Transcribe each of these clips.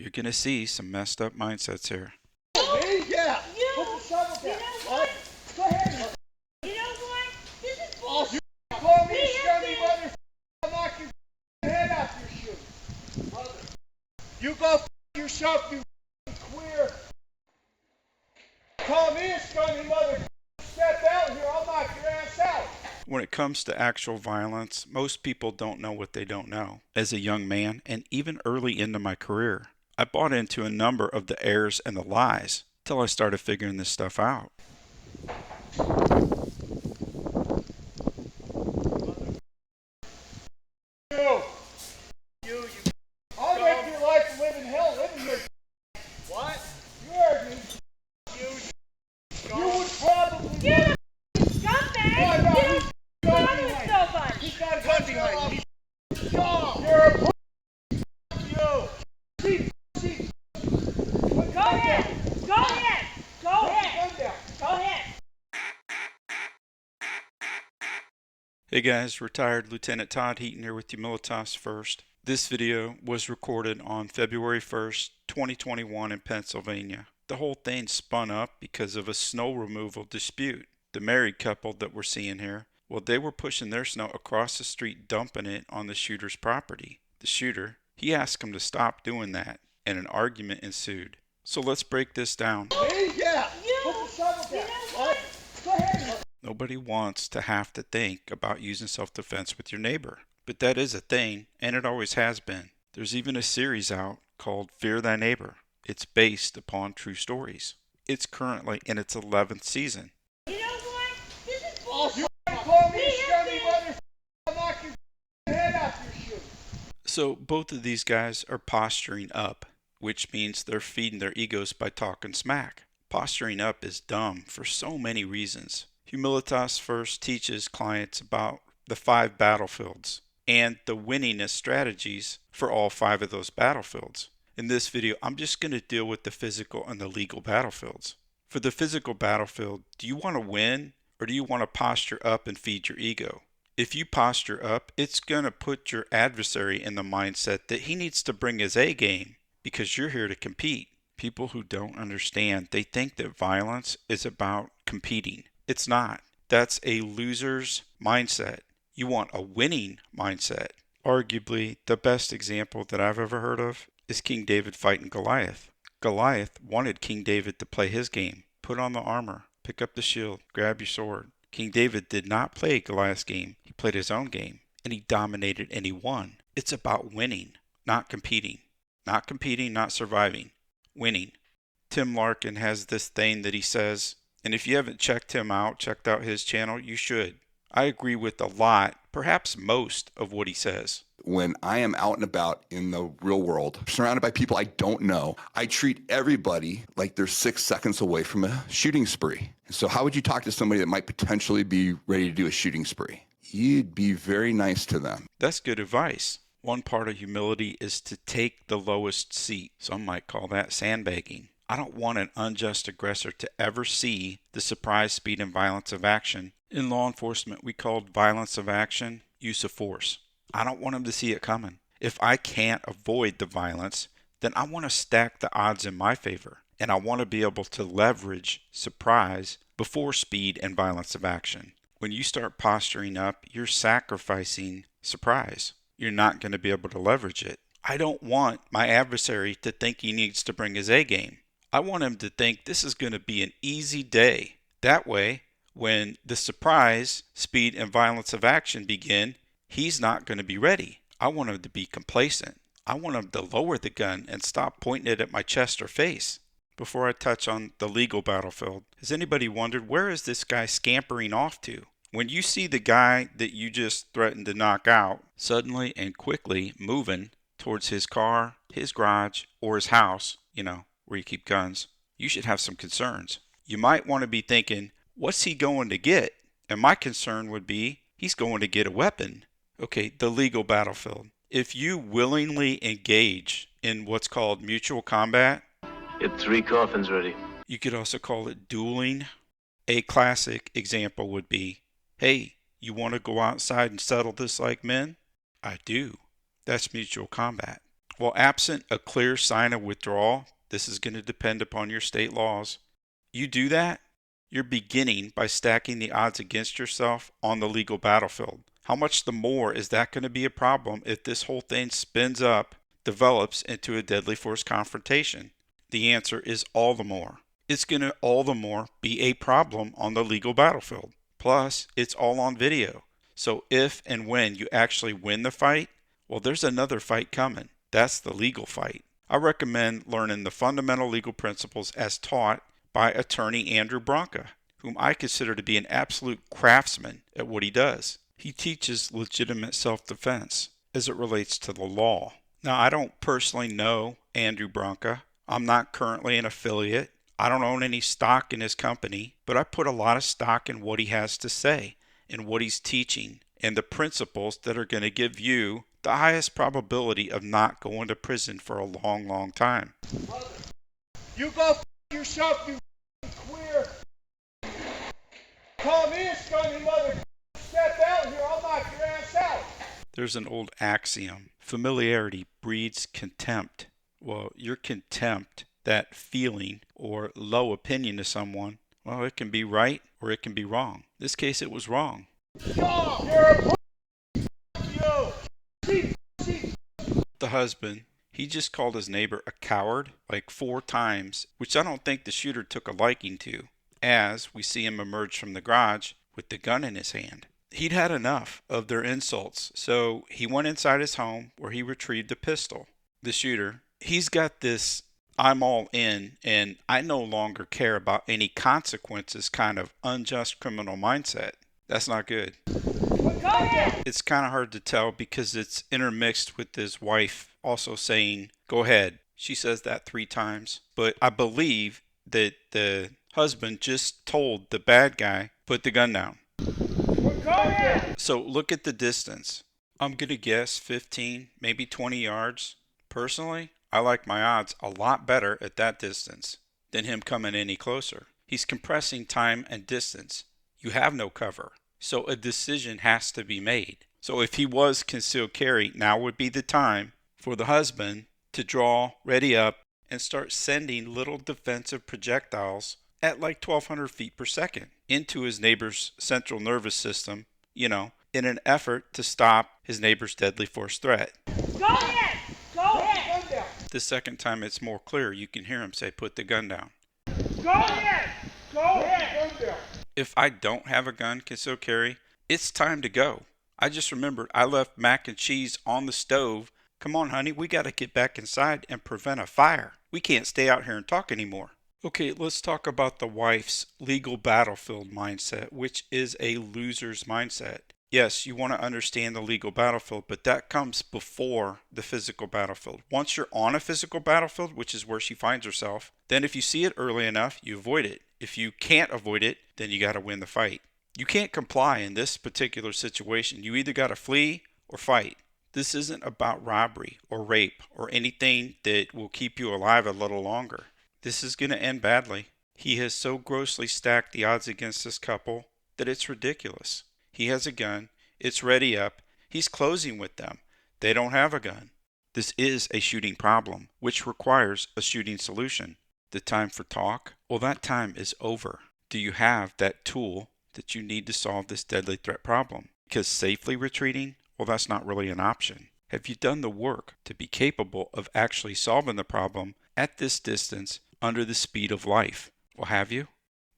You're going to see some messed up mindsets here. Me? Yeah. You, Put the shovel you down. know What? what? Go ahead. You know what? This is Oh, bullshit. you call me We a have scummy been- mother. I'll knock your head off your shoe. Mother. You go f yourself, you queer. Call me a scummy mother. Step out here. I'll knock your ass out. When it comes to actual violence, most people don't know what they don't know. As a young man, and even early into my career, I bought into a number of the errors and the lies till I started figuring this stuff out. You. You. I'll make your life a living hell living here. What? You heard me. You would probably. You scumbag! No, You he's don't bother with nobody. He's got a gun behind him. You're a you. See. Go ahead. Go ahead. Go ahead. Go ahead. Hey guys, retired Lieutenant Todd Heaton here with Humilitas First. This video was recorded on February 1st, 2021 in Pennsylvania. The whole thing spun up because of a snow removal dispute. The married couple that we're seeing here, well, they were pushing their snow across the street, dumping it on the shooter's property. The shooter, he asked him to stop doing that, and an argument ensued. So let's break this down. Me? Yeah. You, Put the shovel you down. know What? Go ahead. Nobody wants to have to think about using self-defense with your neighbor. But that is a thing, and it always has been. There's even a series out called Fear Thy Neighbor. It's based upon true stories. It's currently in its 11th season. You know what? This is Oh, bullshit. you call me We a have scummy been- mother. I'll knock your head off your shoe. So both of these guys are posturing up, which means they're feeding their egos by talking smack. Posturing up is dumb for so many reasons. Humilitas First teaches clients about the 5 battlefields and the winningest strategies for all 5 of those battlefields. In this video, I'm just going to deal with the physical and the legal battlefields. For the physical battlefield, do you want to win or do you want to posture up and feed your ego? If you posture up, it's going to put your adversary in the mindset that he needs to bring his A game because you're here to compete. People who don't understand, they think that violence is about competing. It's not. That's a loser's mindset. You want a winning mindset. Arguably, the best example that I've ever heard of is King David fighting Goliath. Goliath wanted King David to play his game. Put on the armor, pick up the shield, grab your sword. King David did not play Goliath's game. He played his own game, and he dominated and he won. It's about winning, not competing. Not competing, not surviving. Winning. Tim Larkin has this thing that he says, and if you haven't checked him out, checked out his channel, you should. I agree with a lot, perhaps most of what he says. When I am out and about in the real world, surrounded by people I don't know, I treat everybody like they're 6 seconds away from a shooting spree. So how would you talk to somebody that might potentially be ready to do a shooting spree? You'd be very nice to them. That's good advice. One part of humility is to take the lowest seat. Some might call that sandbagging. I don't want an unjust aggressor to ever see the surprise, speed, and violence of action. In law enforcement, we called violence of action use of force. I don't want him to see it coming. If I can't avoid the violence, then I want to stack the odds in my favor. And I want to be able to leverage surprise before speed and violence of action. When you start posturing up, you're sacrificing surprise. You're not going to be able to leverage it. I don't want my adversary to think he needs to bring his A game. I want him to think this is going to be an easy day. That way, when the surprise, speed, and violence of action begin, he's not going to be ready. I want him to be complacent. I want him to lower the gun and stop pointing it at my chest or face. Before I touch on the legal battlefield, has anybody wondered where is this guy scampering off to? When you see the guy that you just threatened to knock out suddenly and quickly moving towards his car, his garage, or his house, where you keep guns, you should have some concerns. You might want to be thinking, what's he going to get? And my concern would be, he's going to get a weapon. Okay, the legal battlefield. If you willingly engage in what's called mutual combat, Get 3 coffins ready. you could also call it dueling. A classic example would be, hey, you want to go outside and settle this like men? I do. That's mutual combat. Well, absent a clear sign of withdrawal, this is going to depend upon your state laws. You do that, you're beginning by stacking the odds against yourself on the legal battlefield. How much the more is that going to be a problem if this whole thing spins up, develops into a deadly force confrontation? The answer is all the more. It's going to all the more be a problem on the legal battlefield. Plus, it's all on video. So if and when you actually win the fight, well, there's another fight coming. That's the legal fight. I recommend learning the fundamental legal principles as taught by attorney Andrew Branca, whom I consider to be an absolute craftsman at what he does. He teaches legitimate self-defense as it relates to the law. Now, I don't personally know Andrew Branca. I'm not currently an affiliate. I don't own any stock in his company, but I put a lot of stock in what he has to say and what he's teaching and the principles that are going to give you the highest probability of not going to prison for a long, long time. Mother, you go yourself, you queer. Call me a scummy mother. Step out here, I'll knock your ass out. There's an old axiom: familiarity breeds contempt. Well, your contempt, that feeling or low opinion of someone, well, it can be right or it can be wrong. In this case, it was wrong. You're a you. The husband, he just called his neighbor a coward like 4 times, which I don't think the shooter took a liking to, as we see him emerge from the garage with the gun in his hand. He'd had enough of their insults, so he went inside his home where he retrieved a pistol. The shooter, he's got this I'm all in and I no longer care about any consequences kind of unjust criminal mindset. That's not good. It's kind of hard to tell because it's intermixed with his wife also saying, go ahead. She says that 3 times. But I believe that the husband just told the bad guy, put the gun down. So look at the distance. I'm going to guess 15, maybe 20 yards. Personally, I like my odds a lot better at that distance than him coming any closer. He's compressing time and distance. You have no cover. So a decision has to be made. So if he was concealed carry, now would be the time for the husband to draw, ready up, and start sending little defensive projectiles at like 1,200 feet per second into his neighbor's central nervous system, in an effort to stop his neighbor's deadly force threat. Go ahead! Go ahead! The second time it's more clear. You can hear him say, put the gun down. Go ahead! Go ahead! If I don't have a gun, concealed carry, it's time to go. I just remembered I left mac and cheese on the stove. Come on, honey, we got to get back inside and prevent a fire. We can't stay out here and talk anymore. Okay, let's talk about the wife's legal battlefield mindset, which is a loser's mindset. Yes, you want to understand the legal battlefield, but that comes before the physical battlefield. Once you're on a physical battlefield, which is where she finds herself, then if you see it early enough, you avoid it. If you can't avoid it, then you got to win the fight. You can't comply in this particular situation. You either got to flee or fight. This isn't about robbery or rape or anything that will keep you alive a little longer. This is going to end badly. He has so grossly stacked the odds against this couple that it's ridiculous. He has a gun. It's ready up. He's closing with them. They don't have a gun. This is a shooting problem, which requires a shooting solution. The time for talk? Well, that time is over. Do you have that tool that you need to solve this deadly threat problem? Because safely retreating? Well, that's not really an option. Have you done the work to be capable of actually solving the problem at this distance under the speed of life? Well, have you?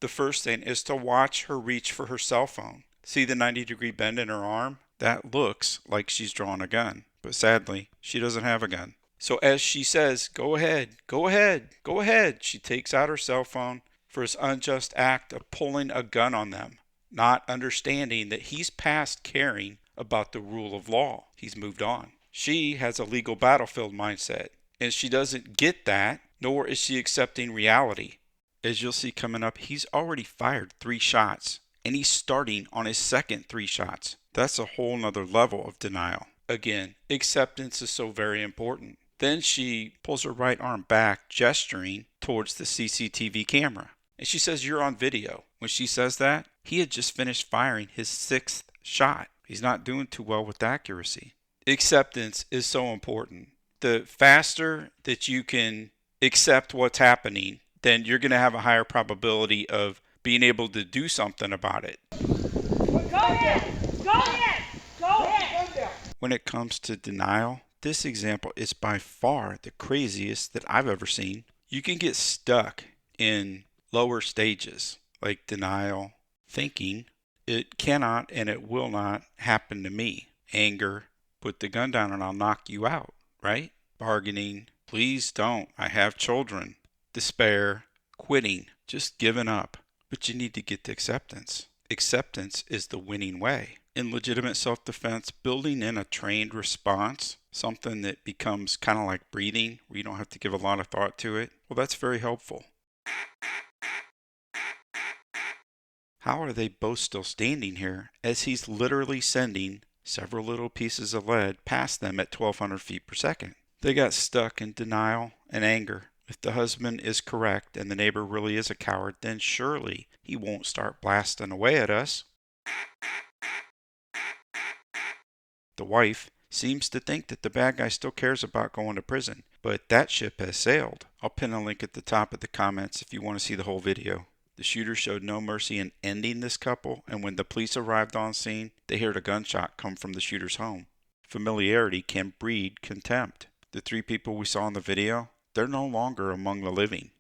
The first thing is to watch her reach for her cell phone. See the 90-degree bend in her arm? That looks like she's drawing a gun, but sadly, she doesn't have a gun. So as she says, go ahead, go ahead, go ahead, she takes out her cell phone for his unjust act of pulling a gun on them, not understanding that he's past caring about the rule of law. He's moved on. She has a legal battlefield mindset, and she doesn't get that, nor is she accepting reality. As you'll see coming up, he's already fired 3 shots. And he's starting on his second 3 shots. That's a whole nother level of denial. Again, acceptance is so very important. Then she pulls her right arm back, gesturing towards the CCTV camera. And she says, you're on video. When she says that, he had just finished firing his 6th shot. He's not doing too well with accuracy. Acceptance is so important. The faster that you can accept what's happening, then you're going to have a higher probability of being able to do something about it. Go ahead. Go ahead. Go ahead. When it comes to denial, this example is by far the craziest that I've ever seen. You can get stuck in lower stages like denial, thinking it cannot and it will not happen to me. Anger, put the gun down and I'll knock you out, right? Bargaining, please don't, I have children. Despair, quitting, just giving up. But you need to get to acceptance. Acceptance is the winning way. In legitimate self-defense, building in a trained response, something that becomes kind of like breathing, where you don't have to give a lot of thought to it, well, that's very helpful. How are they both still standing here as he's literally sending several little pieces of lead past them at 1,200 feet per second? They got stuck in denial and anger. If the husband is correct and the neighbor really is a coward, then surely he won't start blasting away at us. The wife seems to think that the bad guy still cares about going to prison, but that ship has sailed. I'll pin a link at the top of the comments if you want to see the whole video. The shooter showed no mercy in ending this couple, and when the police arrived on scene, they heard a gunshot come from the shooter's home. Familiarity can breed contempt. The three people we saw in the video, they're no longer among the living.